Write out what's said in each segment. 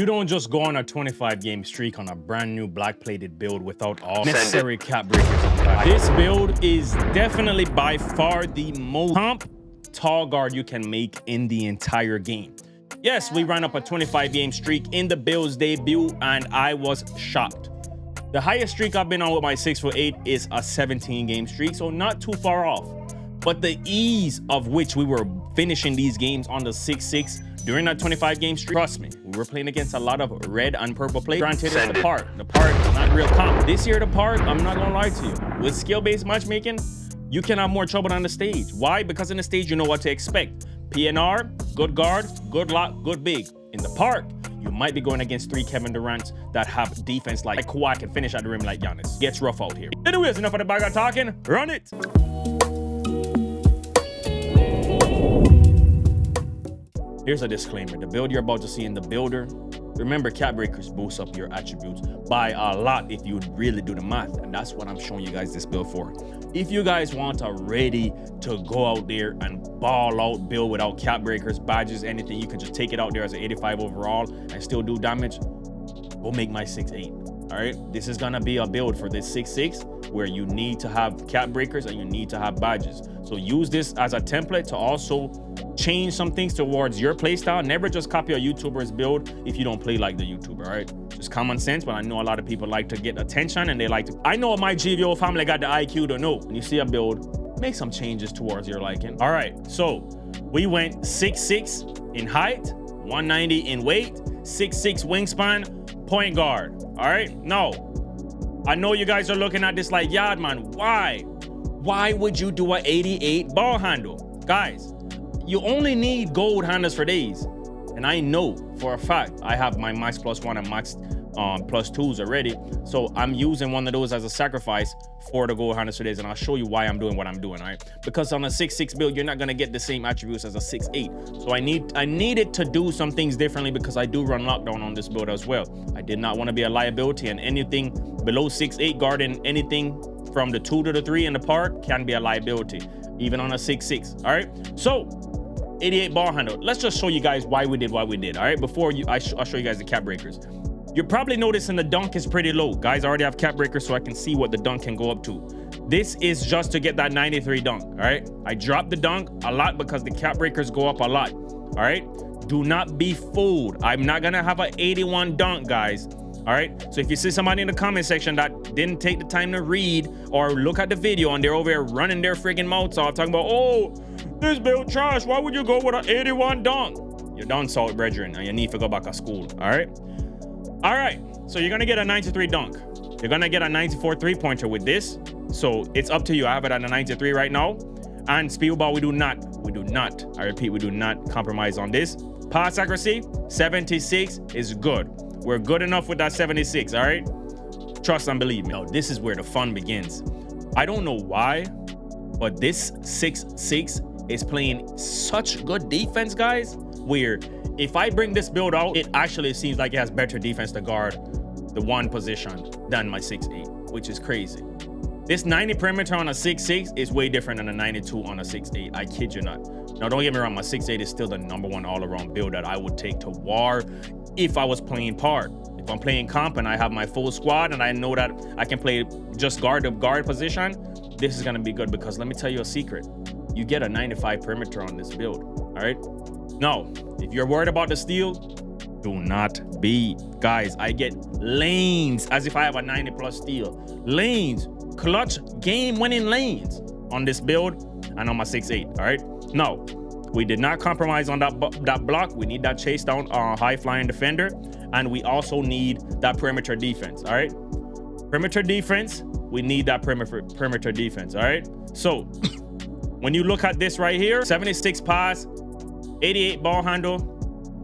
You don't just go on a 25-game streak on a brand new black plated build without all necessary cap breakers. This build is definitely by far the most comp tall guard you can make in the entire game. Yes, we ran up a 25-game streak in the build's debut and I was shocked. The highest streak I've been on with my 6'8" is a 17-game streak, so not too far off. But the ease of which we were finishing these games on the 6'6" during that 25-game streak, trust me, we were playing against a lot of red and purple players. Granted, it's the park. The park is not real comp. This year, the park, I'm not gonna lie to you. With skill-based matchmaking, you can have more trouble on the stage. Why? Because in the stage, you know what to expect. PNR, good guard, good lock, good big. In the park, you might be going against 3 Kevin Durants that have defense like Kawhi can finish at the rim like Giannis. Gets rough out here. Anyways, enough of the bag of talking. Run it. Here's a disclaimer. The build you're about to see in the builder, remember cap breakers boost up your attributes by a lot if you really do the math. And that's what I'm showing you guys this build for. If you guys want a ready to go out there and ball out build without cap breakers, badges, anything, you can just take it out there as an 85 overall and still do damage, go make my 6'8". All right, this is gonna be a build for this 6'6" where you need to have cap breakers and you need to have badges. So use this as a template to also change some things towards your play style. Never just copy a YouTuber's build if you don't play like the YouTuber, all right? Just common sense, but I know a lot of people like to get attention and they like to, I know my GVO family got the IQ to know. When you see a build, make some changes towards your liking. All right, so we went 6'6" in height, 190 in weight, 6'6" wingspan, point guard, all right? Now, I know you guys are looking at this like, yeah, man, why? Why would you do an 88 ball handle? Guys, you only need gold handles for days. And I know for a fact, I have my max +1 and max +2s already. So I'm using one of those as a sacrifice for the gold handles for days. And I'll show you why I'm doing what I'm doing, all right? Because on a 6'6" build, you're not gonna get the same attributes as a 6'8". So I needed to do some things differently because I do run lockdown on this build as well. I did not want to be a liability, and anything below 6'8" guarding anything from the 2 to the 3 in the park can be a liability, even on a 6'6", all right? So 88 ball handle. Let's just show you guys why we did what we did, all right? Before I'll show you guys the cap breakers. You're probably noticing the dunk is pretty low. Guys, I already have cap breakers so I can see what the dunk can go up to. This is just to get that 93 dunk, all right? I dropped the dunk a lot because the cap breakers go up a lot, all right? Do not be fooled. I'm not gonna have an 81 dunk, guys. All right, so if you see somebody in the comment section that didn't take the time to read or look at the video and they're over there running their freaking mouths off talking about, oh, this build trash, why would you go with an 81 dunk? You're done salt, brethren, and you need to go back to school, all right? So you're gonna get a 93 dunk. You're gonna get a 94 3-pointer with this. So it's up to you. I have it at a 93 right now. And speed ball, we do not, I repeat, we do not compromise on this. Pass accuracy, 76 is good. We're good enough with that 76, all right? Trust and believe me. Now, this is where the fun begins. I don't know why, but this 6'6" is playing such good defense, guys, where if I bring this build out, it actually seems like it has better defense to guard the one position than my 6'8", which is crazy. This 90 perimeter on a 6'6" is way different than a 92 on a 6'8". I kid you not. Now, don't get me wrong, my 6'8" is still the #1 all-around build that I would take to war if I was playing part. If I'm playing comp and I have my full squad and I know that I can play just guard the guard position, this is gonna be good because let me tell you a secret. You get a 95 perimeter on this build, all right? Now, if you're worried about the steal, do not be. Guys, I get lanes as if I have a 90+ steal. Lanes, clutch game-winning lanes on this build and on my 6'8", all right? Now, we did not compromise on that block. We need that chase down high-flying defender, and we also need that perimeter defense, all right? Perimeter defense, we need that perimeter defense, all right? So, when you look at this right here, 76 pass, 88 ball handle,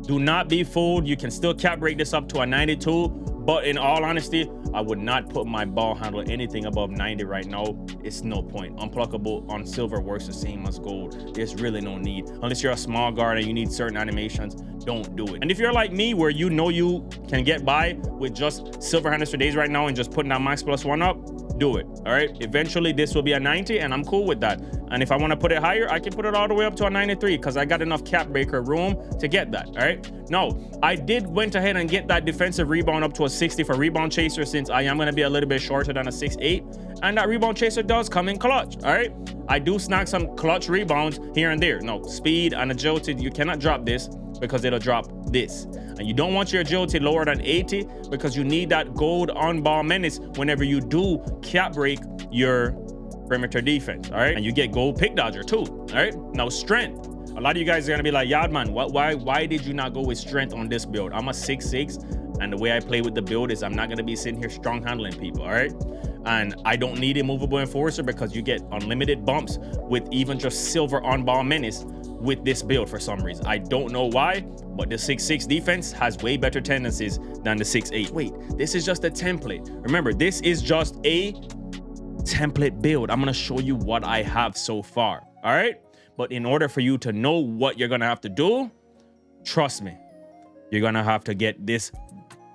do not be fooled. You can still cap break this up to a 92, but in all honesty, I would not put my ball handle anything above 90 right now. It's no point. Unpluckable on silver works the same as gold. There's really no need. Unless you're a small guard and you need certain animations, don't do it. And if you're like me, where you know you can get by with just silver handles for days right now and just putting that max +1 up, do it. All right, eventually this will be a 90 and I'm cool with that. And if I want to put it higher, I can put it all the way up to a 93 because I got enough cap breaker room to get that. All right, no, I went ahead and get that defensive rebound up to a 60 for rebound chaser, since I am going to be a little bit shorter than a 6'8", and that rebound chaser does come in clutch. All right, I do snag some clutch rebounds here and there. No, speed and agility, you cannot drop this because it'll drop this. And you don't want your agility lower than 80 because you need that gold on-ball menace whenever you do cap break your perimeter defense, all right? And you get gold pick dodger too, all right? Now, strength. A lot of you guys are gonna be like, Yadman, why did you not go with strength on this build? I'm a 6'6", and the way I play with the build is I'm not gonna be sitting here strong handling people, all right? And I don't need a movable enforcer because you get unlimited bumps with even just silver on-ball menace with this build for some reason. I don't know why, but the 6'6" defense has way better tendencies than the 6'8". Wait, this is just a template. Remember, this is just a template build. I'm gonna show you what I have so far, all right? But in order for you to know what you're gonna have to do, trust me, you're gonna have to get this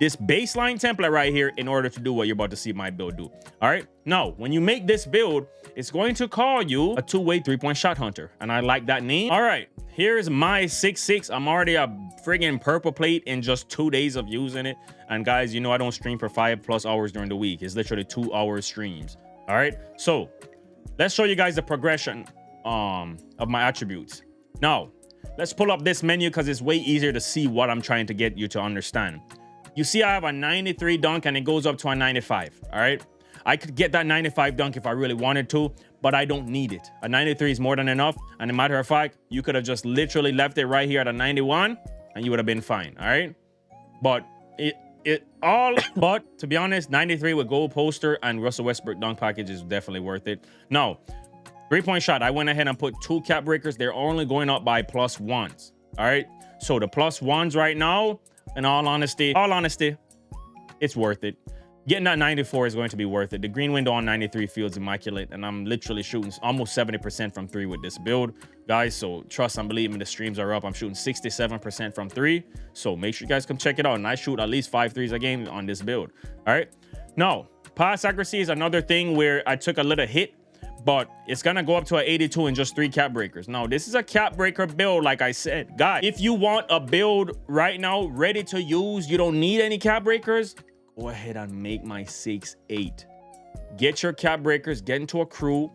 baseline template right here in order to do what you're about to see my build do. All right, now when you make this build, it's going to call you a two-way three-point shot hunter, and I like that name. All right, here's my 6'6". I'm already a friggin' purple plate in just 2 days of using it. And guys, you know I don't stream for 5+ hours during the week. It's literally 2 hour streams. All right, so let's show you guys the progression of my attributes. Now let's pull up this menu because it's way easier to see what I'm trying to get you to understand. You see I have a 93 dunk and it goes up to a 95, all right? I could get that 95 dunk if I really wanted to, but I don't need it. A 93 is more than enough. And a matter of fact, you could have just literally left it right here at a 91 and you would have been fine, all right? But but to be honest, 93 with gold poster and Russell Westbrook dunk package is definitely worth it. Now, 3-point shot, I went ahead and put 2 cap breakers. They're only going up by +1s, all right? So the +1s right now, in all honesty, it's worth it. Getting that 94 is going to be worth it. The green window on 93 feels immaculate, and I'm literally shooting almost 70% from 3 with this build, guys. So trust and believe me, the streams are up. I'm shooting 67% from 3. So make sure you guys come check it out. And I shoot at least 5 threes a game on this build. All right. Now, pass accuracy is another thing where I took a little hit, but it's gonna go up to an 82 in just 3 cap breakers. Now, this is a cap breaker build, like I said. Guys, if you want a build right now ready to use, you don't need any cap breakers, go ahead and make my 6'8". Get your cap breakers, get into a crew,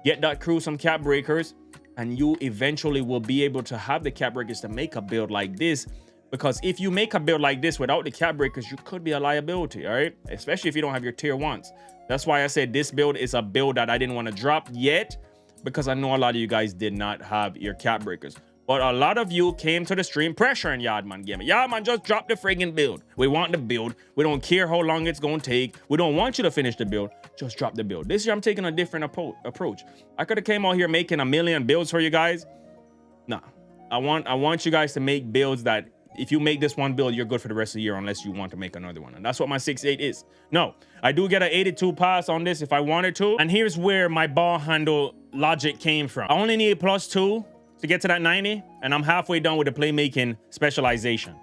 get that crew some cap breakers, and you eventually will be able to have the cap breakers to make a build like this. Because if you make a build like this without the cap breakers, you could be a liability, all right? Especially if you don't have your tier 1s. That's why I said this build is a build that I didn't want to drop yet, because I know a lot of you guys did not have your cap breakers. But a lot of you came to the stream pressuring Yardman Gaming. Yardman, just drop the friggin' build. We want the build. We don't care how long it's going to take. We don't want you to finish the build. Just drop the build. This year, I'm taking a different approach. I could have came out here making a million builds for you guys. Nah, I want you guys to make builds that if you make this one build, you're good for the rest of the year unless you want to make another one. And that's what my 6'8" is. No, I do get an 82 pass on this if I wanted to. And here's where my ball handle logic came from. I only need +2 to get to that 90, and I'm halfway done with the playmaking specialization.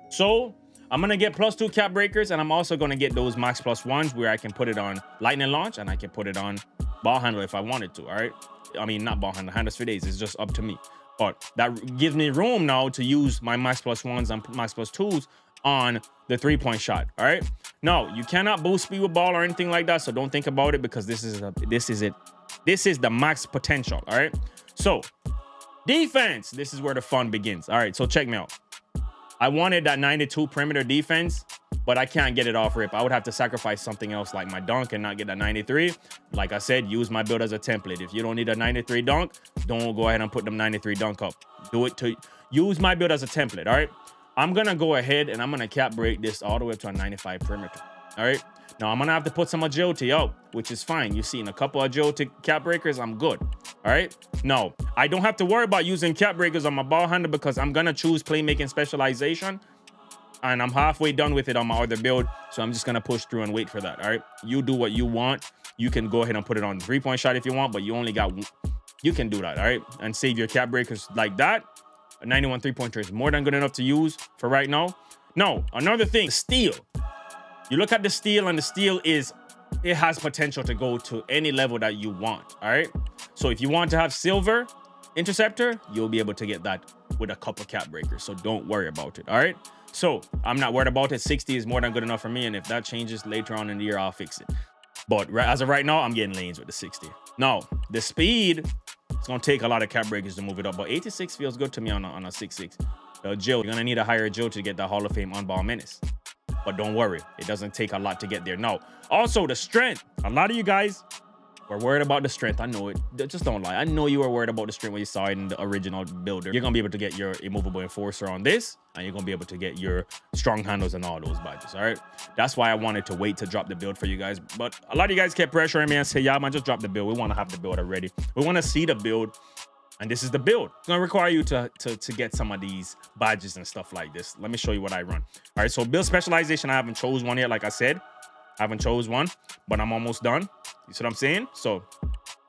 So I'm gonna get +2 cap breakers, and I'm also gonna get those max +1s where I can put it on lightning launch and I can put it on ball handle if I wanted to, all right? I mean, not ball handle, handles for days, it's just up to me. But that gives me room now to use my max +1s and max +2s on the 3-point shot, all right? No, you cannot boost speed with ball or anything like that, so don't think about it because this is the max potential, all right? So defense, this is where the fun begins. All right, so check me out. I wanted that 92 perimeter defense, but I can't get it off rip. I would have to sacrifice something else like my dunk and not get that 93. Like I said, use my build as a template. If you don't need a 93 dunk, don't go ahead and put them 93 dunk up. Do it to use my build as a template, all right? I'm gonna go ahead and I'm gonna cap break this all the way up to a 95 perimeter, all right? Now, I'm gonna have to put some agility out, which is fine. You've seen a couple of agility cap breakers, I'm good, all right? No, I don't have to worry about using cap breakers on my ball handle because I'm gonna choose playmaking specialization, and I'm halfway done with it on my other build, so I'm just gonna push through and wait for that, all right? You do what you want. You can go ahead and put it on 3-point shot if you want, but you only got, you can do that, all right? And save your cap breakers like that. A 91 3-pointer is more than good enough to use for right now. No, another thing, steal. You look at the steal, and the steal is it has potential to go to any level that you want. All right. So if you want to have silver interceptor, you'll be able to get that with a couple cap breakers. So don't worry about it. All right. So I'm not worried about it. 60 is more than good enough for me. And if that changes later on in the year, I'll fix it. But as of right now, I'm getting lanes with the 60. Now, the speed, it's going to take a lot of cap breakers to move it up. But 86 feels good to me on a 6'6". Jill, you're going to need a higher Jill to get the Hall of Fame on-ball menace. But don't worry, it doesn't take a lot to get there. No. Also, the strength. A lot of you guys were worried about the strength. I know it. Just don't lie. I know you were worried about the strength when you saw it in the original builder. You're going to be able to get your immovable enforcer on this, and you're going to be able to get your strong handles and all those badges, all right? That's why I wanted to wait to drop the build for you guys. But a lot of you guys kept pressuring me and say, yeah, man, just drop the build. We want to have the build already. We want to see the build. And this is the build. It's going to require you to get some of these badges and stuff like this. Let me show you what I run. All right, so build specialization, I haven't chose one yet. Like I said, I haven't chose one, but I'm almost done. You see what I'm saying? So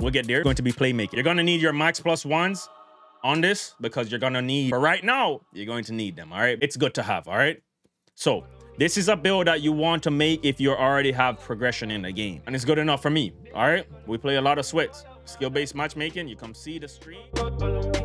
we'll get there. It's going to be playmaking. You're going to need your max plus ones on this because you're going to need, for right now, you're going to need them. All right, it's good to have. All right, so this is a build that you want to make if you already have progression in the game, and it's good enough for me. All right, we play a lot of sweats. Skill-based matchmaking, you come see the stream.